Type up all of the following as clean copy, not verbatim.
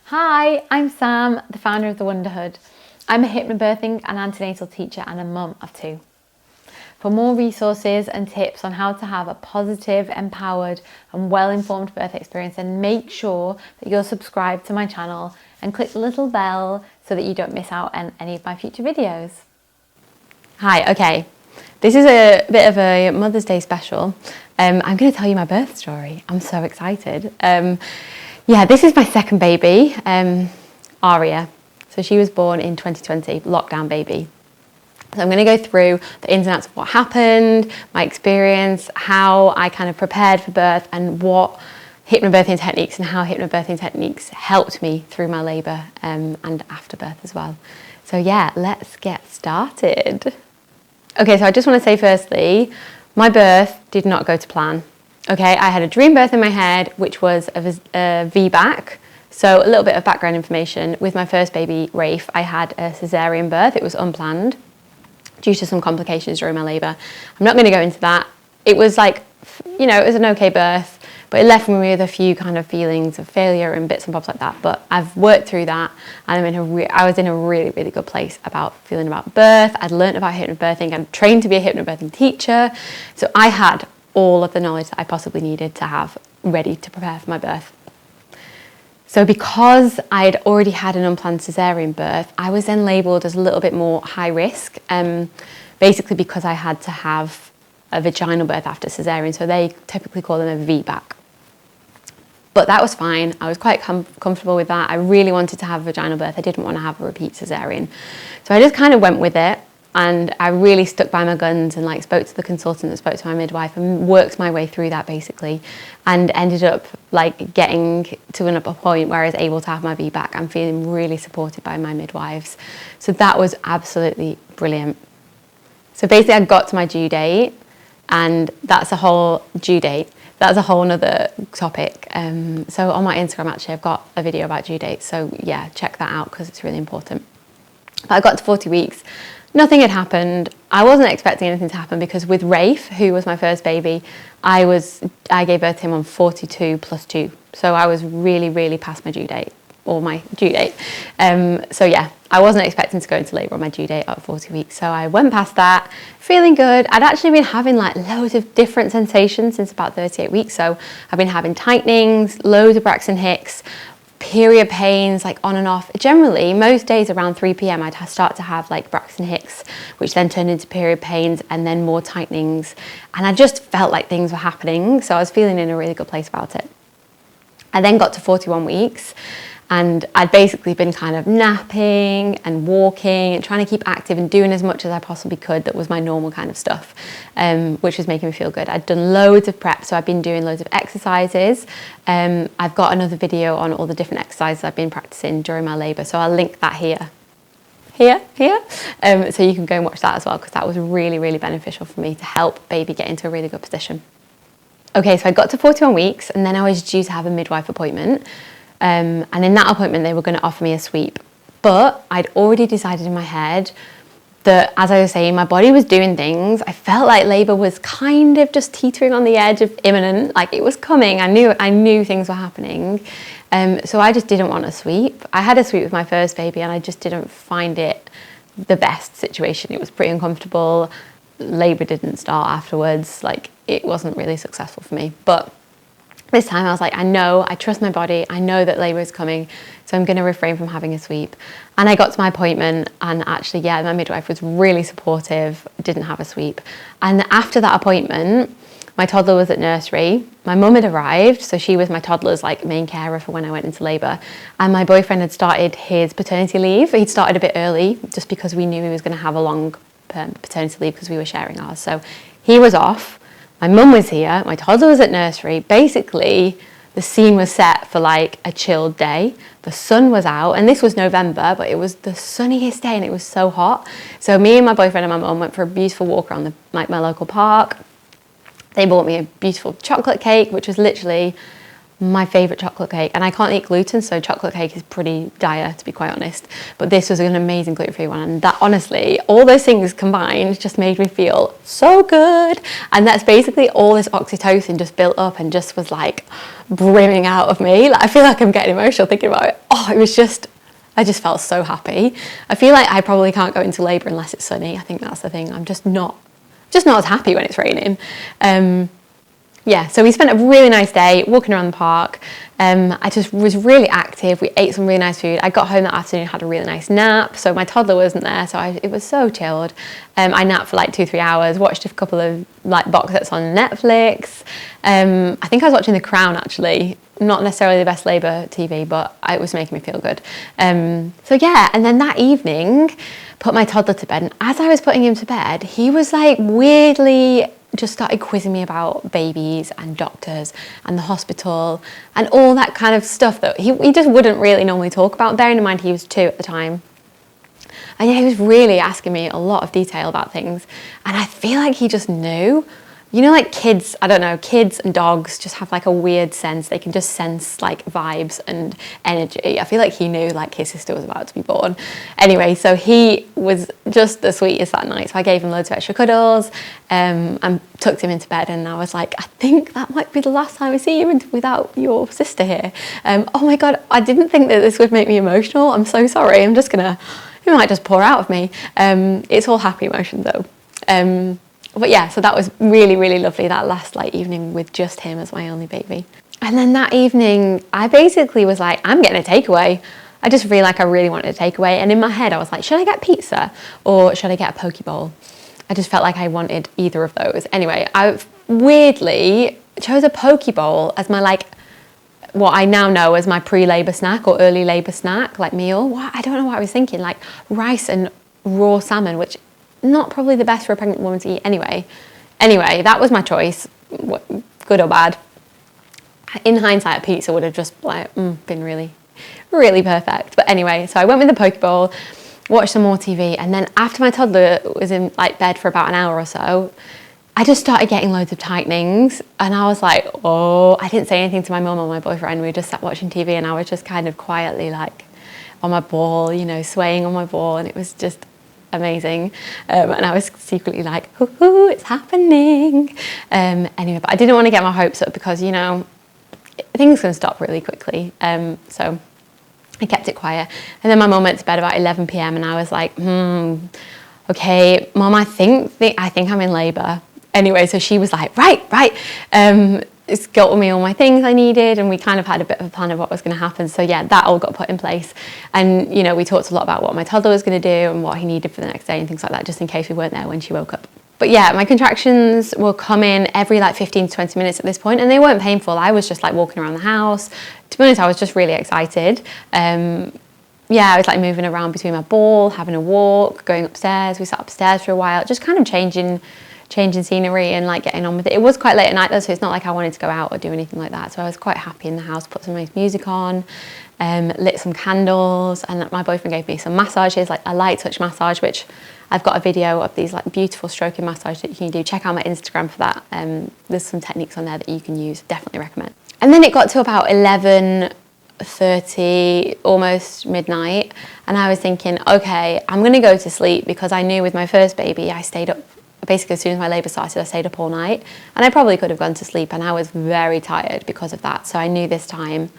Hi, I'm Sam, the founder of The Wonderhood. I'm a hypnobirthing and antenatal teacher and a mum of two. For more resources and tips on how to have a positive, empowered and well-informed birth experience, then make sure that you're subscribed to my channel and click the little bell so that you don't miss out on any of my future videos. Hi, okay, this is a bit of a Mother's Day special. I'm going to tell you my birth story. I'm so excited. Yeah, this is my second baby, Aria. So she was born in 2020, lockdown baby. So I'm going to go through the ins and outs of what happened, my experience, how I kind of prepared for birth, and what hypnobirthing techniques and how hypnobirthing techniques helped me through my labour and after birth as well. So yeah, let's get started. Okay, so I just want to say firstly, my birth did not go to plan. Okay, I had a dream birth in my head, which was a VBAC. So a little bit of background information. With my first baby, Rafe, I had a Cesarean birth. It was unplanned due to some complications during my labour. I'm not going to go into that. It was like, you know, it was an okay birth, but it left me with a few kind of feelings of failure and bits and bobs like that. But I've worked through that, and I was in a really, really good place about feeling about birth. I'd learned about hypnobirthing. I'd trained to be a hypnobirthing teacher. So I had all of the knowledge that I possibly needed to have ready to prepare for my birth. So because I'd already had an unplanned cesarean birth, I was then labelled as a little bit more high risk, basically because I had to have a vaginal birth after cesarean, so they typically call them a VBAC. But that was fine. I was quite comfortable with that. I really wanted to have a vaginal birth. I didn't want to have a repeat cesarean. So I just kind of went with it. And I really stuck by my guns and like spoke to the consultant that spoke to my midwife and worked my way through that basically, and ended up like getting to a point where I was able to have my VBAC and feeling really supported by my midwives. So that was absolutely brilliant. So basically I got to my due date, and that's a whole due date. That's a whole nother topic. So on my Instagram actually I've got a video about due dates. So yeah, check that out because it's really important. But I got to 40 weeks. Nothing had happened. I wasn't expecting anything to happen because with Rafe, who was my first baby, I gave birth to him on 42 plus 2. So I was really, really past my due date, or my due date. So yeah, I wasn't expecting to go into labour on my due date at 40 weeks. So I went past that, feeling good. I'd actually been having like loads of different sensations since about 38 weeks. So I've been having tightenings, loads of Braxton Hicks, period pains, like on and off. Generally, most days around 3 p.m. I'd start to have like Braxton Hicks, which then turned into period pains and then more tightenings. And I just felt like things were happening. So I was feeling in a really good place about it. I then got to 41 weeks and I'd basically been kind of napping and walking and trying to keep active and doing as much as I possibly could. That was my normal kind of stuff, which was making me feel good. I'd done loads of prep, so I've been doing loads of exercises. I've got another video on all the different exercises I've been practicing during my labour, so I'll link that here. So you can go and watch that as well, because that was really, really beneficial for me to help baby get into a really good position. Okay, so I got to 41 weeks and then I was due to have a midwife appointment. And in that appointment, they were going to offer me a sweep. But I'd already decided in my head that, as I was saying, my body was doing things. I felt like labour was kind of just teetering on the edge of imminent, like it was coming. I knew things were happening. So I just didn't want a sweep. I had a sweep with my first baby and I just didn't find it the best situation. It was pretty uncomfortable. Labour didn't start afterwards. Like it wasn't really successful for me. But this time I was like, I trust my body. I know that labour is coming. So I'm going to refrain from having a sweep. And I got to my appointment and actually, yeah, my midwife was really supportive, didn't have a sweep. And after that appointment, my toddler was at nursery. My mum had arrived. So she was my toddler's like main carer for when I went into labour. And my boyfriend had started his paternity leave. He'd started a bit early just because we knew he was going to have a long paternity leave because we were sharing ours. So he was off. My mum was here, my toddler was at nursery. Basically, the scene was set for like a chilled day. The sun was out, and this was November, but it was the sunniest day and it was so hot. So me and my boyfriend and my mum went for a beautiful walk around my local park. They bought me a beautiful chocolate cake, which was literally my favourite chocolate cake, and I can't eat gluten, so chocolate cake is pretty dire, to be quite honest, but this was an amazing gluten-free one, and that, honestly, all those things combined just made me feel so good. And that's basically all this oxytocin just built up and just was like brimming out of me. Like, I feel like I'm getting emotional thinking about it. Oh, it was just, I just felt so happy. I feel like I probably can't go into labour unless it's sunny. I think that's the thing. I'm just not as happy when it's raining. Yeah, so we spent a really nice day walking around the park. I just was really active. We ate some really nice food. I got home that afternoon, had a really nice nap. So my toddler wasn't there, so it was so chilled. I napped for like 2-3 hours, watched a couple of like box sets on Netflix. I think I was watching The Crown, actually. Not necessarily the best labour TV, but it was making me feel good. So yeah, and then that evening, put my toddler to bed. And as I was putting him to bed, he was like weirdly just started quizzing me about babies and doctors and the hospital and all that kind of stuff that he just wouldn't really normally talk about. Bearing in mind he was 2 at the time. And yeah, he was really asking me a lot of detail about things. And I feel like he just knew. You know, like kids, I don't know, kids and dogs just have like a weird sense. They can just sense like vibes and energy. I feel like he knew like his sister was about to be born. Anyway, so he was just the sweetest that night. So I gave him loads of extra cuddles and tucked him into bed. And I was like, I think that might be the last time I see you without your sister here. Oh my God, I didn't think that this would make me emotional. I'm so sorry. It might just pour out of me. It's all happy emotion though. But yeah, so that was really, really lovely, that last like evening with just him as my only baby. And then that evening, I basically was like, I'm getting a takeaway. I just feel like I really wanted a takeaway. And in my head, I was like, should I get pizza or should I get a poke bowl? I just felt like I wanted either of those. Anyway, I weirdly chose a poke bowl as my like, what I now know as my pre-labour snack or early labour snack, like meal. I don't know what I was thinking, like rice and raw salmon, which not probably the best for a pregnant woman to eat anyway. Anyway, that was my choice, good or bad. In hindsight, a pizza would have just like been really, really perfect. But anyway, so I went with the poke bowl, watched some more TV, and then after my toddler was in like bed for about an hour or so, I just started getting loads of tightenings, and I was like, oh, I didn't say anything to my mum or my boyfriend. We just sat watching TV, and I was just kind of quietly like on my ball, you know, swaying on my ball, and it was just amazing. And I was secretly like, hoo, it's happening. Anyway, but I didn't want to get my hopes up because, you know, things can stop really quickly. So I kept it quiet. And then my mum went to bed about 11 p.m. and I was like, okay, Mum, I think I'm in labour. Anyway, so she was like, right. It's got me all my things I needed, and we kind of had a bit of a plan of what was going to happen. So yeah, that all got put in place. And, you know, we talked a lot about what my toddler was going to do and what he needed for the next day and things like that, just in case we weren't there when she woke up. But yeah, my contractions will come in every like 15 to 20 minutes at this point, and they weren't painful. I was just like walking around the house. To be honest, I was just really excited. Yeah, I was like moving around between my ball, having a walk, going upstairs. We sat upstairs for a while, just kind of changing scenery and like getting on with it. It was quite late at night though, so it's not like I wanted to go out or do anything like that. So I was quite happy in the house, put some nice music on, lit some candles, and my boyfriend gave me some massages, like a light touch massage, which I've got a video of these like beautiful stroking massage that you can do. Check out my Instagram for that. There's some techniques on there that you can use, definitely recommend. And then it got to about 11:30, almost midnight, and I was thinking, okay, I'm gonna go to sleep, because I knew with my first baby I stayed up. Basically, as soon as my labour started, I stayed up all night, and I probably could have gone to sleep, and I was very tired because of that. So I knew this time,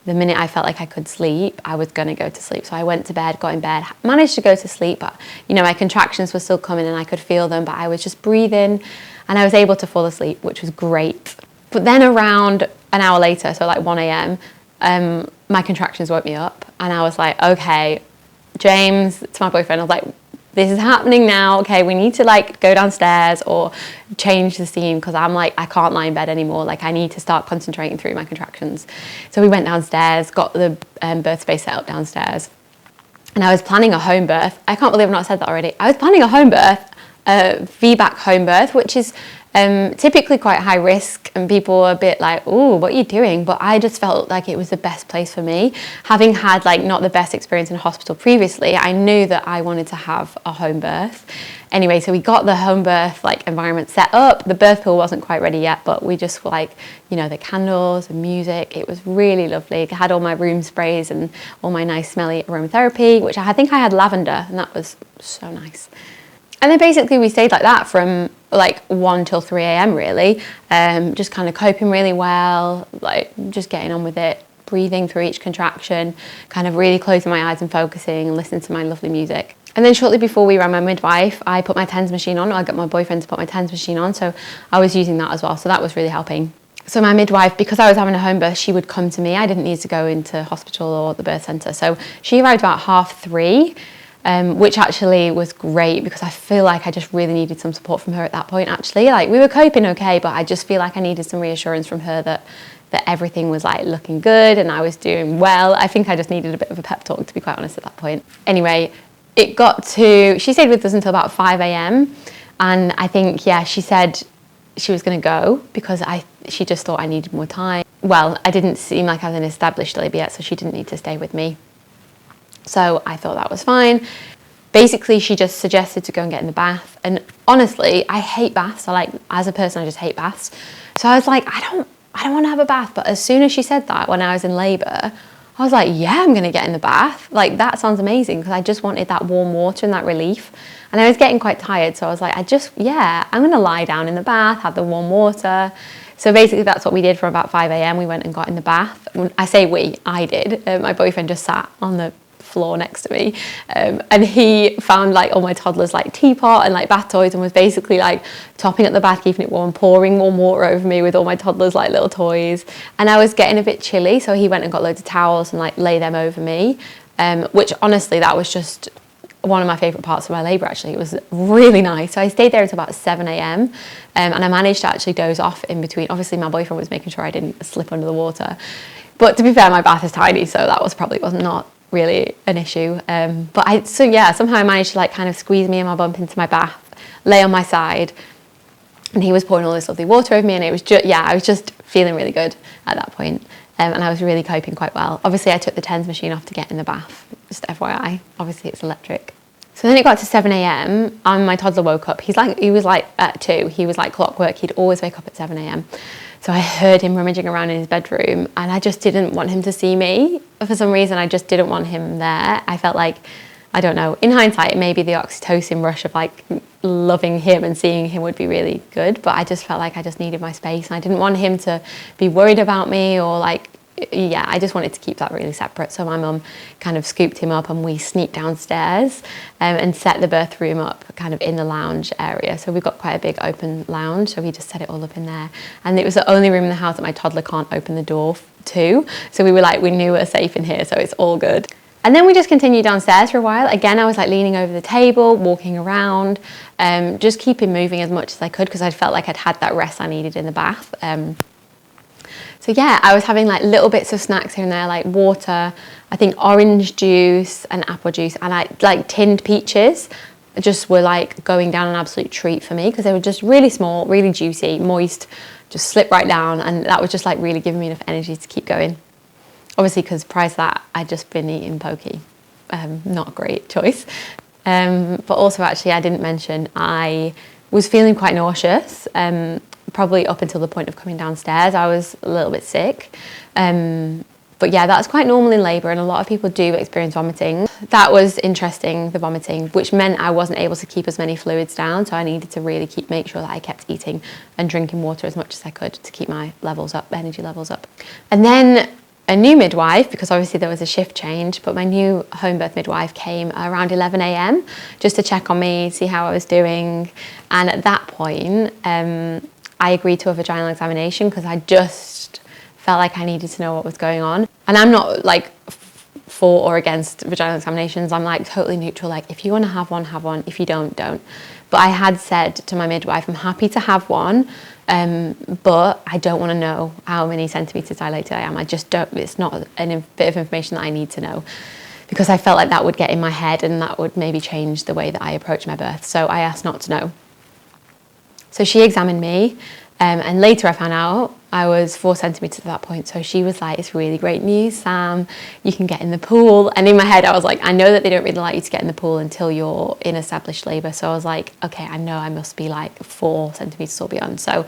the minute I felt like I could sleep, I was going to go to sleep. So I went to bed, got in bed, managed to go to sleep, but, you know, my contractions were still coming and I could feel them, but I was just breathing, and I was able to fall asleep, which was great. But then around an hour later, so like 1 a.m, my contractions woke me up, and I was like, okay, James, to my boyfriend, I was like, this is happening now, okay, we need to like go downstairs or change the scene, because I'm like, I can't lie in bed anymore, like I need to start concentrating through my contractions. So we went downstairs, got the birth space set up downstairs, and I was planning a home birth. I can't believe I've not said that already. I was planning a home birth, a VBAC home birth, which is Typically quite high risk, and people were a bit like, "Oh, what are you doing?" But I just felt like it was the best place for me. Having had like not the best experience in a hospital previously, I knew that I wanted to have a home birth. Anyway, so we got the home birth like environment set up. The birth pool wasn't quite ready yet, but we just were like, you know, the candles and music. It was really lovely. I had all my room sprays and all my nice smelly aromatherapy, which I think I had lavender, and that was so nice. And then basically we stayed like that from like 1 till 3 a.m. really, just kind of coping really well, like just getting on with it, breathing through each contraction, kind of really closing my eyes and focusing and listening to my lovely music. And then shortly before we ran my midwife, I put my TENS machine on. I got my boyfriend to put my TENS machine on, so I was using that as well, so that was really helping. So my midwife, because I was having a home birth, she would come to me. I didn't need to go into hospital or the birth centre, so she arrived about 3:30. Which actually was great because I feel like I just really needed some support from her at that point actually. Like we were coping okay, but I just feel like I needed some reassurance from her that everything was like looking good and I was doing well. I think I just needed a bit of a pep talk, to be quite honest, at that point. Anyway, she stayed with us until about 5 a.m. and I think, yeah, she said she was going to go because she just thought I needed more time. Well, I didn't seem like I was an established labour yet, so she didn't need to stay with me. So I thought that was fine. Basically, she just suggested to go and get in the bath. And honestly, I hate baths. As a person, I just hate baths. So I was like, I don't want to have a bath. But as soon as she said that, when I was in labour, I was like, yeah, I'm going to get in the bath. Like, that sounds amazing because I just wanted that warm water and that relief. And I was getting quite tired. So I was like, I'm going to lie down in the bath, have the warm water. So basically that's what we did from about 5 a.m. We went and got in the bath. I say I did. My boyfriend just sat on the floor next to me, and he found like all my toddlers like teapot and like bath toys and was basically like topping up the bath, keeping it warm, pouring warm water over me with all my toddlers like little toys. And I was getting a bit chilly, so he went and got loads of towels and like lay them over me, which honestly that was just one of my favourite parts of my labour actually. It was really nice. So I stayed there until about 7 a.m. And I managed to actually doze off in between. Obviously my boyfriend was making sure I didn't slip under the water, but to be fair, my bath is tiny, so that was not really an issue. Somehow I managed to like kind of squeeze me and my bump into my bath, lay on my side, and he was pouring all this lovely water over me, and it was I was just feeling really good at that point. And I was really coping quite well. Obviously I took the TENS machine off to get in the bath, just FYI, obviously it's electric. So then it got to 7 a.m. and my toddler woke up. He was like at 2, he was like clockwork, he'd always wake up at 7 a.m. So I heard him rummaging around in his bedroom and I just didn't want him to see me. For some reason, I just didn't want him there. I felt like, I don't know, in hindsight, maybe the oxytocin rush of like loving him and seeing him would be really good, but I just felt like I just needed my space and I didn't want him to be worried about me or like, I just wanted to keep that really separate. So my mum kind of scooped him up and we sneaked downstairs and set the birth room up kind of in the lounge area. So we've got quite a big open lounge, so we just set it all up in there. And it was the only room in the house that my toddler can't open the door to. So we knew we were safe in here, so it's all good. And then we just continued downstairs for a while. Again, I was like leaning over the table, walking around, just keeping moving as much as I could because I felt like I'd had that rest I needed in the bath. So yeah, I was having like little bits of snacks here and there, like water, I think orange juice and apple juice, and like tinned peaches just were like going down an absolute treat for me because they were just really small, really juicy, moist, just slip right down, and that was just like really giving me enough energy to keep going. Obviously, because prior to that, I'd just been eating pokey. Not a great choice. But also actually, I didn't mention, I was feeling quite nauseous. Probably up until the point of coming downstairs, I was a little bit sick. But yeah, that's quite normal in labour and a lot of people do experience vomiting. That was interesting, the vomiting, which meant I wasn't able to keep as many fluids down. So I needed to really make sure that I kept eating and drinking water as much as I could to keep my levels up, energy levels up. And then a new midwife, because obviously there was a shift change, but my new home birth midwife came around 11 a.m. just to check on me, see how I was doing. And at that point, I agreed to a vaginal examination because I just felt like I needed to know what was going on. And I'm not like for or against vaginal examinations. I'm like totally neutral. Like if you want to have one, have one. If you don't, don't. But I had said to my midwife, I'm happy to have one, but I don't want to know how many centimetres dilated I am. I just don't, it's not a bit of information that I need to know because I felt like that would get in my head and that would maybe change the way that I approach my birth. So I asked not to know. So she examined me, and later I found out I was 4 centimetres at that point. So she was like, it's really great news, Sam, you can get in the pool. And in my head I was like, I know that they don't really like you to get in the pool until you're in established labour. So I was like, okay, I know I must be like 4 centimetres or beyond. So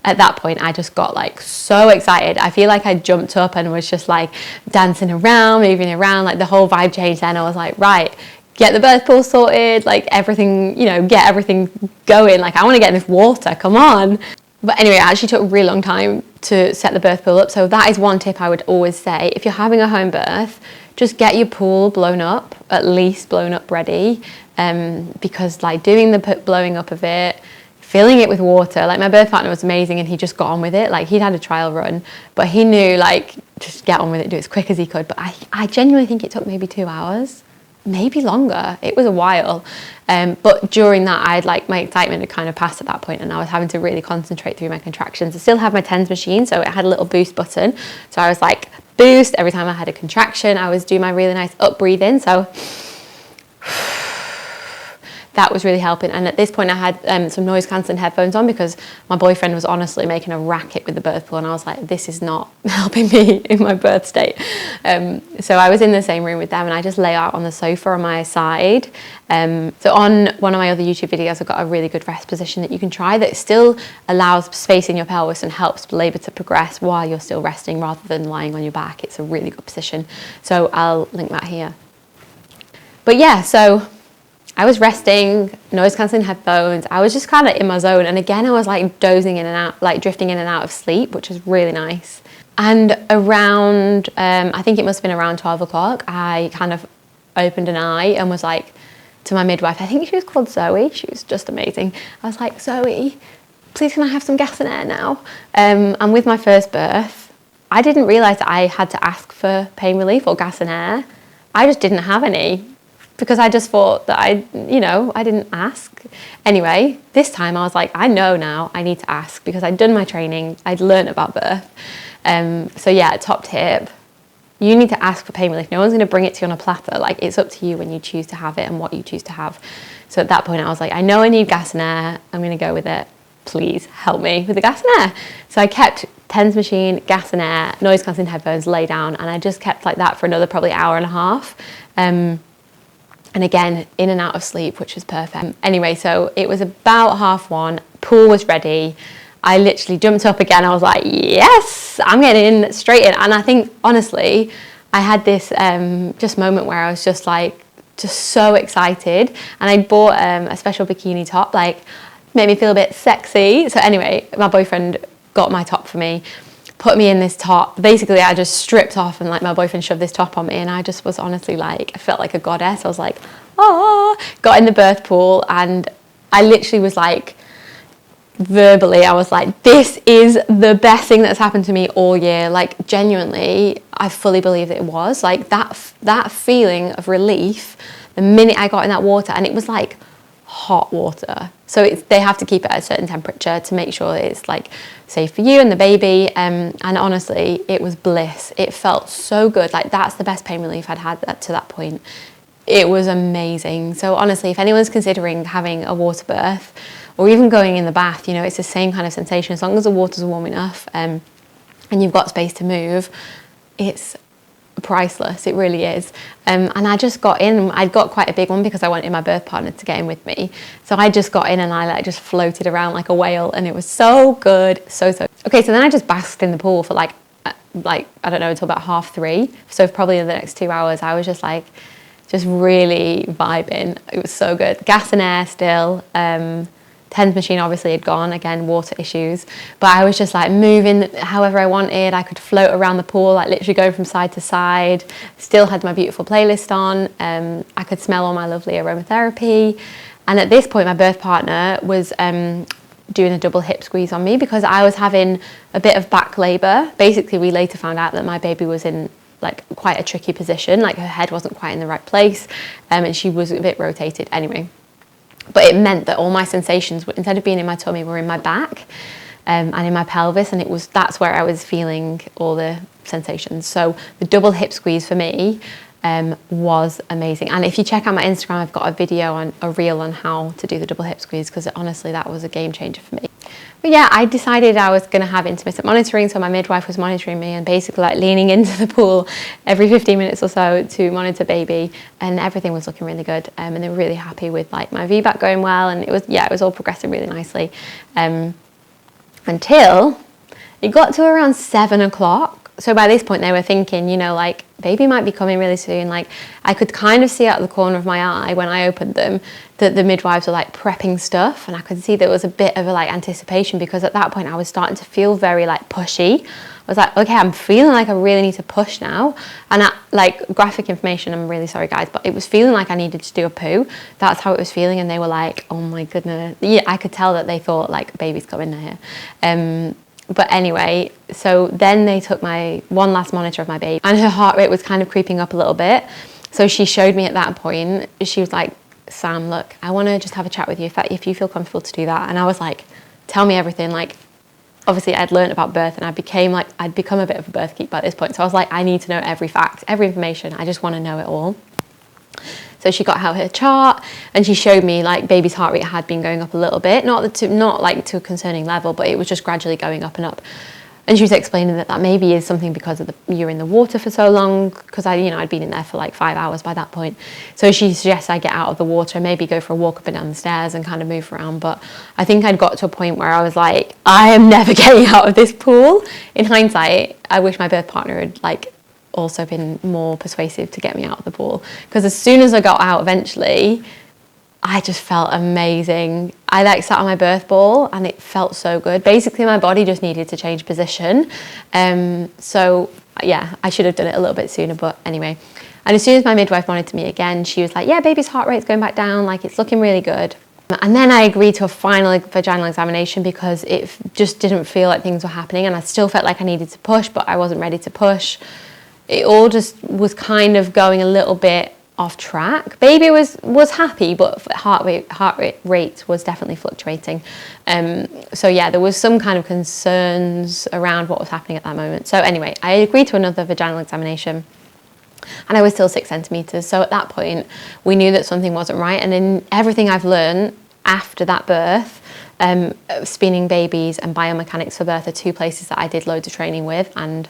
at that point I just got like so excited. I feel like I jumped up and was just like dancing around, moving around, like the whole vibe changed then. I was like, right, get the birth pool sorted, like everything, you know, get everything going. Like I want to get in this water, come on. But anyway, it actually took a really long time to set the birth pool up. So that is one tip I would always say. If you're having a home birth, just get your pool blown up, at least blown up ready. Because like doing the blowing up of it, filling it with water, like my birth partner was amazing and he just got on with it. Like he'd had a trial run, but he knew like, just get on with it, do it as quick as he could. But I genuinely think it took maybe 2 hours. Maybe longer. It was a while. But during that, I had like my excitement had kind of passed at that point and I was having to really concentrate through my contractions. I still had my TENS machine, so it had a little boost button. So I was like, boost every time I had a contraction. I was doing my really nice up breathing. So that was really helping. And at this point I had some noise cancelling headphones on because my boyfriend was honestly making a racket with the birth pool and I was like, this is not helping me in my birth state. So I was in the same room with them and I just lay out on the sofa on my side. So on one of my other YouTube videos I've got a really good rest position that you can try that still allows space in your pelvis and helps labour to progress while you're still resting rather than lying on your back. It's a really good position. So I'll link that here. But yeah, so I was resting, noise cancelling headphones. I was just kind of in my zone. And again, I was like dozing in and out, like drifting in and out of sleep, which was really nice. And around, I think it must have been around 12 o'clock, I kind of opened an eye and was like to my midwife, I think she was called Zoe. She was just amazing. I was like, Zoe, please can I have some gas and air now? And with my first birth, I didn't realise that I had to ask for pain relief or gas and air. I just didn't have any. Because I just thought that I didn't ask. Anyway, this time I was like, I know now I need to ask because I'd done my training, I'd learned about birth. So yeah, top tip, you need to ask for pain relief. No one's gonna bring it to you on a platter. Like it's up to you when you choose to have it and what you choose to have. So at that point I was like, I know I need gas and air, I'm gonna go with it. Please help me with the gas and air. So I kept TENS machine, gas and air, noise cancelling headphones, lay down, and I just kept like that for another probably hour and a half. And again, in and out of sleep, which was perfect. Anyway, so it was about 1:30, pool was ready. I literally jumped up again. I was like, yes, I'm getting in straight in. And I think, honestly, I had this just moment where I was just like, just so excited. And I bought a special bikini top, like made me feel a bit sexy. So anyway, my boyfriend got my top for me, put me in this top. Basically, I just stripped off and like my boyfriend shoved this top on me and I just was honestly like, I felt like a goddess. I was like, oh, got in the birth pool and I literally was like, verbally, I was like, this is the best thing that's happened to me all year. Like genuinely, I fully believe that it was. Like that feeling of relief, the minute I got in that water, and it was like hot water. So they have to keep it at a certain temperature to make sure that it's like safe for you and the baby. And honestly, it was bliss. It felt so good. Like that's the best pain relief I'd had to that point. It was amazing. So honestly, if anyone's considering having a water birth or even going in the bath, you know, it's the same kind of sensation. As long as the water's warm enough and you've got space to move, it's priceless. It really is. And I just got in. I'd got quite a big one because I wanted my birth partner to get in with me. So I just got in and I like just floated around like a whale and it was so good. So. Okay, so then I just basked in the pool for like, I don't know, until about 3:30. So probably in the next 2 hours, I was just like, just really vibing. It was so good. Gas and air still. TENS machine obviously had gone, again, water issues. But I was just like moving however I wanted. I could float around the pool, like literally going from side to side. Still had my beautiful playlist on. I could smell all my lovely aromatherapy. And at this point, my birth partner was doing a double hip squeeze on me because I was having a bit of back labour. Basically, we later found out that my baby was in like quite a tricky position, like her head wasn't quite in the right place, and she was a bit rotated anyway. But it meant that all my sensations, instead of being in my tummy, were in my back and in my pelvis, and that's where I was feeling all the sensations. So the double hip squeeze for me was amazing. And if you check out my Instagram, I've got a reel on how to do the double hip squeeze, because honestly that was a game changer for me. But yeah, I decided I was going to have intermittent monitoring, so my midwife was monitoring me and basically like leaning into the pool every 15 minutes or so to monitor baby, and everything was looking really good, and they were really happy with like my VBAC going well, and it was all progressing really nicely, until it got to around 7 o'clock. So by this point they were thinking, you know, like baby might be coming really soon. Like I could kind of see out of the corner of my eye when I opened them that the midwives were like prepping stuff, and I could see there was a bit of a like anticipation, because at that point I was starting to feel very like pushy. I was like, okay, I'm feeling like I really need to push now. And like graphic information, I'm really sorry guys, but it was feeling like I needed to do a poo. That's how it was feeling. And they were like, oh my goodness. Yeah, I could tell that they thought like baby's coming here. But anyway, so then they took my one last monitor of my baby, and her heart rate was kind of creeping up a little bit. So she showed me at that point, she was like, Sam, look, I want to just have a chat with you if you feel comfortable to do that. And I was like, tell me everything. Like, obviously I'd learned about birth, and I'd become a bit of a birth geek by this point. So I was like, I need to know every fact, every information. I just want to know it all. So she got out her chart and she showed me like baby's heart rate had been going up a little bit, not like to a concerning level, but it was just gradually going up and up. And she was explaining that maybe is something because of you're in the water for so long, because I'd been in there for like 5 hours by that point. So she suggests I get out of the water and maybe go for a walk up and down the stairs and kind of move around. But I think I'd got to a point where I was like, I am never getting out of this pool. In hindsight, I wish my birth partner had like also been more persuasive to get me out of the pool, because as soon as I got out eventually, I just felt amazing. I like sat on my birth ball and it felt so good. Basically my body just needed to change position. So yeah, I should have done it a little bit sooner, but anyway. And as soon as my midwife monitored me again, she was like, yeah, baby's heart rate's going back down, like it's looking really good. And then I agreed to a final vaginal examination, because it just didn't feel like things were happening, and I still felt like I needed to push, but I wasn't ready to push. It all just was kind of going a little bit off track. Baby was happy, but heart rate was definitely fluctuating. So yeah, there was some kind of concerns around what was happening at that moment. So anyway, I agreed to another vaginal examination, and I was still 6 centimeters. So at that point, we knew that something wasn't right. And in everything I've learned after that birth, spinning babies and biomechanics for birth are two places that I did loads of training with, and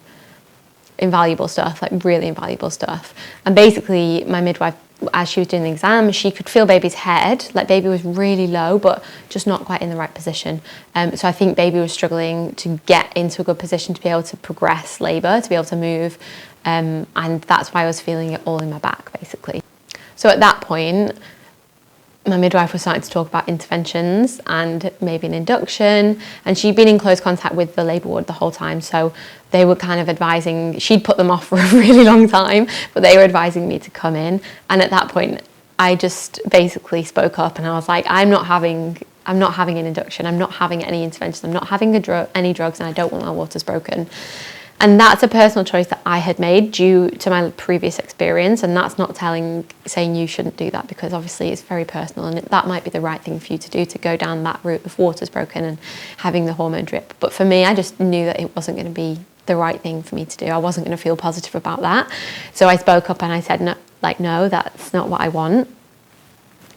invaluable stuff, like really invaluable stuff. And basically my midwife, as she was doing the exam, she could feel baby's head, like baby was really low but just not quite in the right position. So I think baby was struggling to get into a good position to be able to progress labour, to be able to move, and that's why I was feeling it all in my back basically. So at that point my midwife was starting to talk about interventions and maybe an induction, and she'd been in close contact with the labour ward the whole time, so they were kind of advising, she'd put them off for a really long time, but they were advising me to come in. And at that point I just basically spoke up and I was like, I'm not having an induction, I'm not having any intervention, I'm not having any drugs, and I don't want my waters broken. And that's a personal choice that I had made due to my previous experience, and that's not saying you shouldn't do that, because obviously it's very personal, and that might be the right thing for you to do, to go down that route of waters broken and having the hormone drip. But for me, I just knew that it wasn't going to be the right thing for me to do. I wasn't going to feel positive about that. So I spoke up and I said, no, that's not what I want.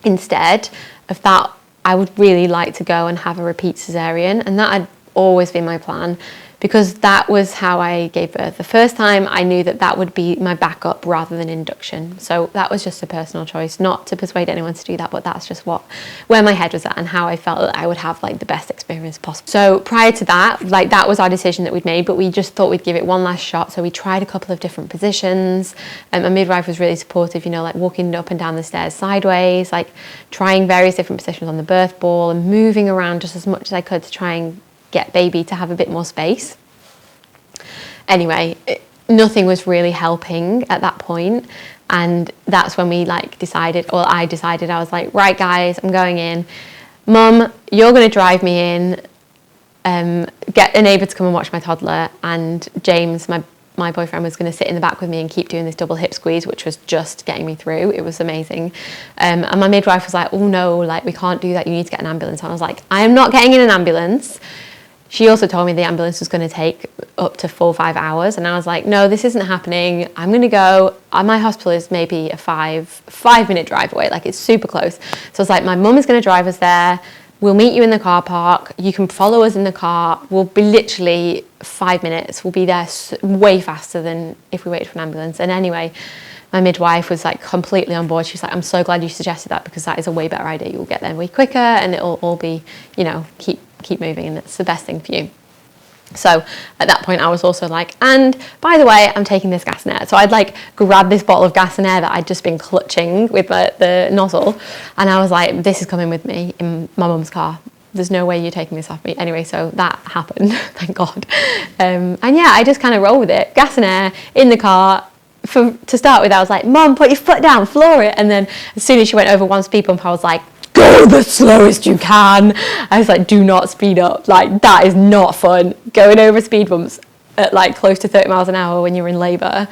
Instead of that, I would really like to go and have a repeat cesarean, and that had always been my plan, because that was how I gave birth. The first time I knew that would be my backup rather than induction. So that was just a personal choice, not to persuade anyone to do that, but that's just where my head was at and how I felt that I would have like the best experience possible. So prior to that, like that was our decision that we'd made, but we just thought we'd give it one last shot. So we tried a couple of different positions, and my midwife was really supportive, like walking up and down the stairs sideways, like trying various different positions on the birth ball and moving around just as much as I could to try and get baby to have a bit more space. Anyway, nothing was really helping at that point, and that's when we I decided, I was like, right guys, I'm going in. Mum, you're going to drive me in, get a neighbour to come and watch my toddler, and James, my boyfriend, was going to sit in the back with me and keep doing this double hip squeeze, which was just getting me through. It was amazing. And my midwife was like, oh no, we can't do that, you need to get an ambulance. And I was like, I am not getting in an ambulance. She also told me the ambulance was going to take up to 4 or 5 hours, and I was like, no, this isn't happening. I'm going to go. My hospital is maybe a 5-minute drive away, like it's super close. So I was like, my mum is going to drive us there. We'll meet you in the car park. You can follow us in the car. We'll be literally 5 minutes. We'll be there way faster than if we waited for an ambulance. And anyway, my midwife was like completely on board. She was like, I'm so glad you suggested that, because that is a way better idea. You'll get there way quicker and it'll all be, keep moving, and it's the best thing for you. So at that point I was also like, and by the way, I'm taking this gas and air. So I'd like grabbed this bottle of gas and air that I'd just been clutching with the nozzle, and I was like, this is coming with me in my mum's car. There's no way you're taking this off me. Anyway, so that happened, thank God. And yeah, I just kind of roll with it. Gas and air in the car. To start with, I was like, Mum, put your foot down, floor it. And then as soon as she went over one speed bump, I was like, go the slowest you can. I was like, do not speed up. Like, that is not fun. Going over speed bumps at like close to 30 miles an hour when you're in labour,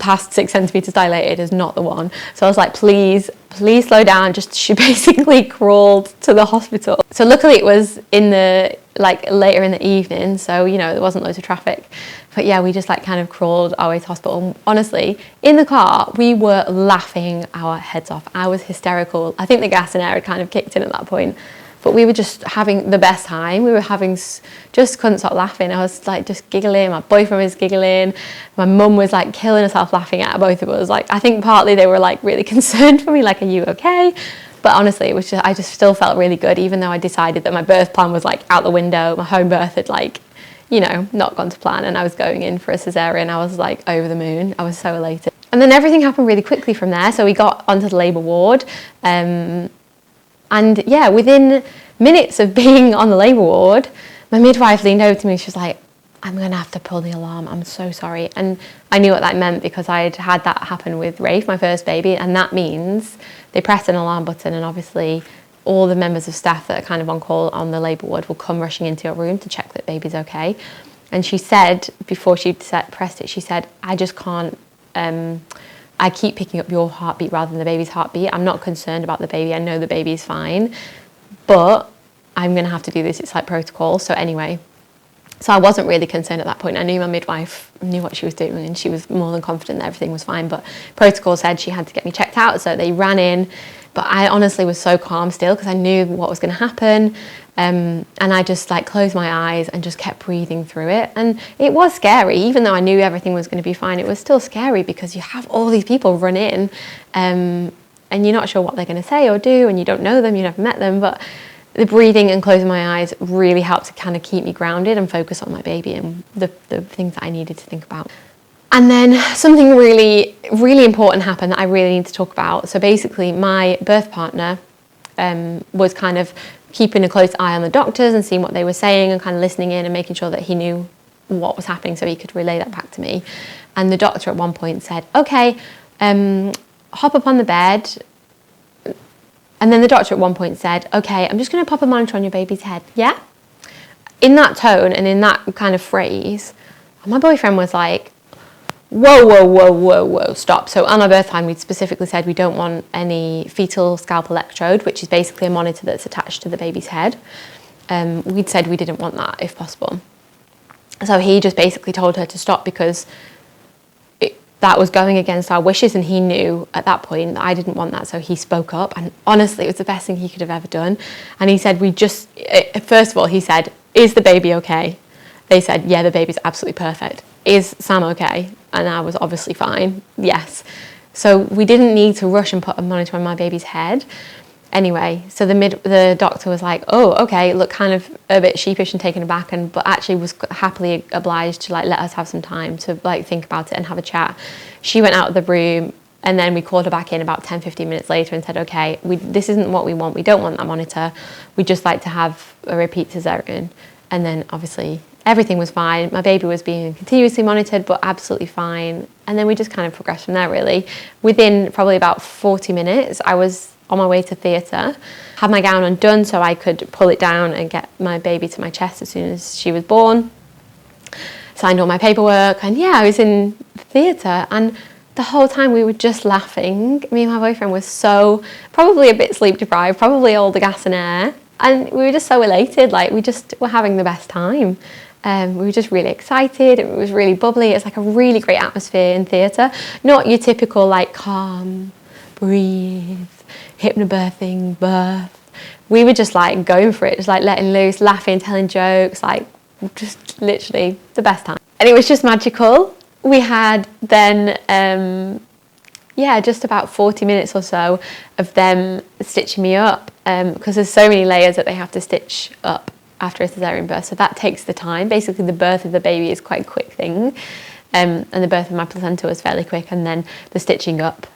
past 6 centimetres dilated, is not the one. So I was like, please slow down. She basically crawled to the hospital. So luckily it was in the, like, later in the evening, so, there wasn't loads of traffic. But yeah, we just like kind of crawled our way to hospital. And honestly, in the car, we were laughing our heads off. I was hysterical. I think the gas and air had kind of kicked in at that point. But we were just having the best time. We were just couldn't stop laughing. I was like just giggling. My boyfriend was giggling. My mum was like killing herself laughing at both of us. Like, I think partly they were like really concerned for me, like, are you okay? But honestly, I just still felt really good, even though I decided that my birth plan was like out the window. My home birth had like, not gone to plan, and I was going in for a cesarean. I was like over the moon. I was so elated. And then everything happened really quickly from there. So we got onto the labour ward. And yeah, within minutes of being on the labour ward, my midwife leaned over to me. She was like, I'm going to have to pull the alarm. I'm so sorry. And I knew what that meant, because I'd had that happen with Rafe, my first baby. And that means they press an alarm button, and obviously all the members of staff that are kind of on call on the labour ward will come rushing into your room to check that baby's okay. And she said, before she pressed it, she said, I just can't, I keep picking up your heartbeat rather than the baby's heartbeat. I'm not concerned about the baby. I know the baby's fine, but I'm going to have to do this. It's like protocol. So anyway, so I wasn't really concerned at that point. I knew my midwife knew what she was doing, and she was more than confident that everything was fine. But protocol said she had to get me checked out. So they ran in. But I honestly was so calm still, because I knew what was going to happen. And I just like closed my eyes and just kept breathing through it. And it was scary, even though I knew everything was going to be fine. It was still scary, because you have all these people run in, and you're not sure what they're going to say or do, and you don't know them, you never met them. But the breathing and closing my eyes really helped to kind of keep me grounded and focus on my baby and the things that I needed to think about. And then something really, really important happened that I really need to talk about. So basically, my birth partner was kind of keeping a close eye on the doctors and seeing what they were saying, and kind of listening in and making sure that he knew what was happening so he could relay that back to me. And the doctor at one point said, okay, hop up on the bed. And then the doctor at one point said, okay, I'm just going to pop a monitor on your baby's head. Yeah? In that tone and in that kind of phrase, my boyfriend was like, whoa, stop. So on our birth plan, we'd specifically said we don't want any fetal scalp electrode, which is basically a monitor that's attached to the baby's head. We'd said we didn't want that if possible. So he just basically told her to stop, because that was going against our wishes, and he knew at that point that I didn't want that. So he spoke up, and honestly, it was the best thing he could have ever done. And he said, first of all, he said, is the baby okay? They said, yeah, the baby's absolutely perfect. Is Sam okay? And I was obviously fine, yes. So we didn't need to rush and put a monitor on my baby's head. Anyway, so the doctor was like, oh, okay, look, kind of a bit sheepish and taken aback, but actually was happily obliged to like let us have some time to like think about it and have a chat. She went out of the room, and then we called her back in about 10-15 minutes later and said, okay, this isn't what we want. We don't want that monitor. We'd just like to have a repeat cesarean. And then obviously everything was fine. My baby was being continuously monitored, but absolutely fine. And then we just kind of progressed from there, really. Within probably about 40 minutes, I was on my way to theatre, had my gown undone so I could pull it down and get my baby to my chest as soon as she was born. Signed all my paperwork, and yeah, I was in theatre, and the whole time we were just laughing. Me and my boyfriend was probably a bit sleep deprived, probably all the gas and air. And we were just so elated, like we just were having the best time. We were just really excited. It was really bubbly. It's like a really great atmosphere in theatre. Not your typical like calm, breathe, hypnobirthing, birth. We were just like going for it, just like letting loose, laughing, telling jokes, like just literally the best time. And it was just magical. We had then, just about 40 minutes or so of them stitching me up, because there's so many layers that they have to stitch up after a cesarean birth, so that takes the time. Basically the birth of the baby is quite a quick thing, and the birth of my placenta was fairly quick, and then the stitching up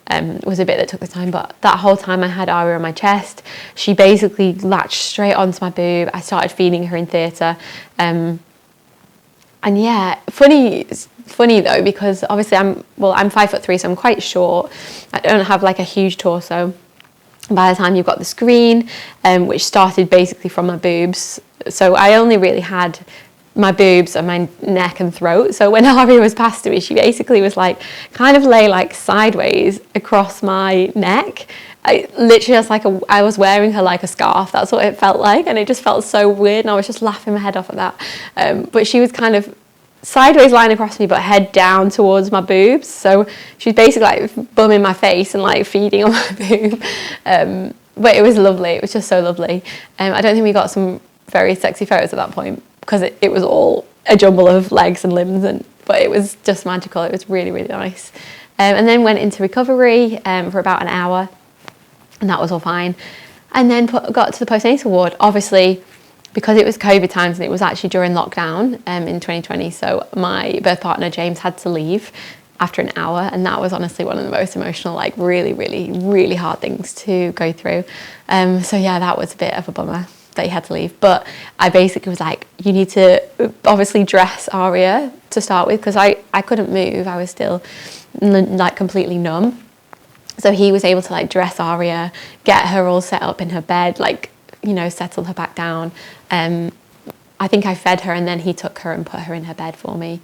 was a bit that took the time. But that whole time I had Aria on my chest. She basically latched straight onto my boob. I started feeding her in theatre, and yeah, funny though, because obviously I'm 5'3", so I'm quite short. I don't have like a huge torso. By the time you've got the screen, which started basically from my boobs, so I only really had my boobs and my neck and throat. So when Aria was passed to me, she basically was like, kind of lay like sideways across my neck. I literally was like, I was wearing her like a scarf. That's what it felt like, and it just felt so weird, and I was just laughing my head off at that. But she was kind of sideways lying across me, but head down towards my boobs. So she's basically like bumming my face and like feeding on my boob. But it was lovely. It was just so lovely. I don't think we got some very sexy photos at that point, because it was all a jumble of legs and limbs, but it was just magical. It was really, really nice. And then went into recovery for about an hour, and that was all fine. And then got to the postnatal ward, obviously, because it was COVID times and it was actually during lockdown in 2020. So my birth partner, James, had to leave after an hour. And that was honestly one of the most emotional, like really, really, really hard things to go through. So yeah, that was a bit of a bummer that he had to leave. But I basically was like, you need to obviously dress Aria to start with, because I couldn't move. I was still like completely numb. So he was able to like dress Aria, get her all set up in her bed, like, you know, settle her back down. I think I fed her, and then he took her and put her in her bed for me,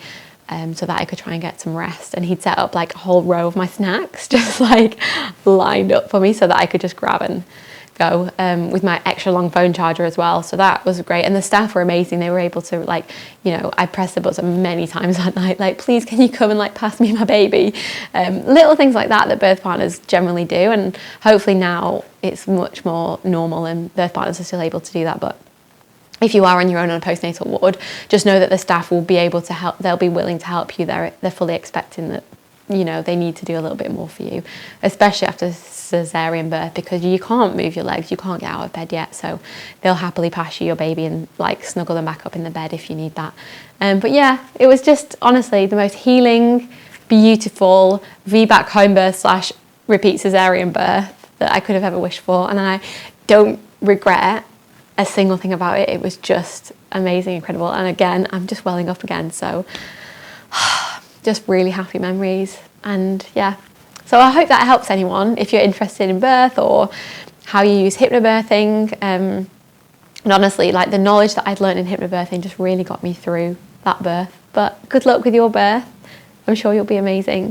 so that I could try and get some rest. And he'd set up like a whole row of my snacks just like lined up for me, so that I could just grab and go, with my extra long phone charger as well. So that was great. And the staff were amazing. They were able to like, you know, I pressed the button many times that night, like, please can you come and like pass me my baby? Little things like that birth partners generally do, and hopefully now it's much more normal and birth partners are still able to do that. But if you are on your own on a postnatal ward, just know that the staff will be able to help. They'll be willing to help you. They're fully expecting that, you know, they need to do a little bit more for you, especially after cesarean birth, because you can't move your legs, you can't get out of bed yet, so they'll happily pass you your baby and like snuggle them back up in the bed if you need that. But yeah, it was just honestly the most healing, beautiful VBAC home birth / repeat cesarean birth that I could have ever wished for, and I don't regret a single thing about it. It was just amazing, incredible, and again, I'm just welling up again, so just really happy memories. And yeah, so I hope that helps anyone if you're interested in birth or how you use hypnobirthing. And honestly, like the knowledge that I'd learned in hypnobirthing just really got me through that birth. But good luck with your birth. I'm sure you'll be amazing.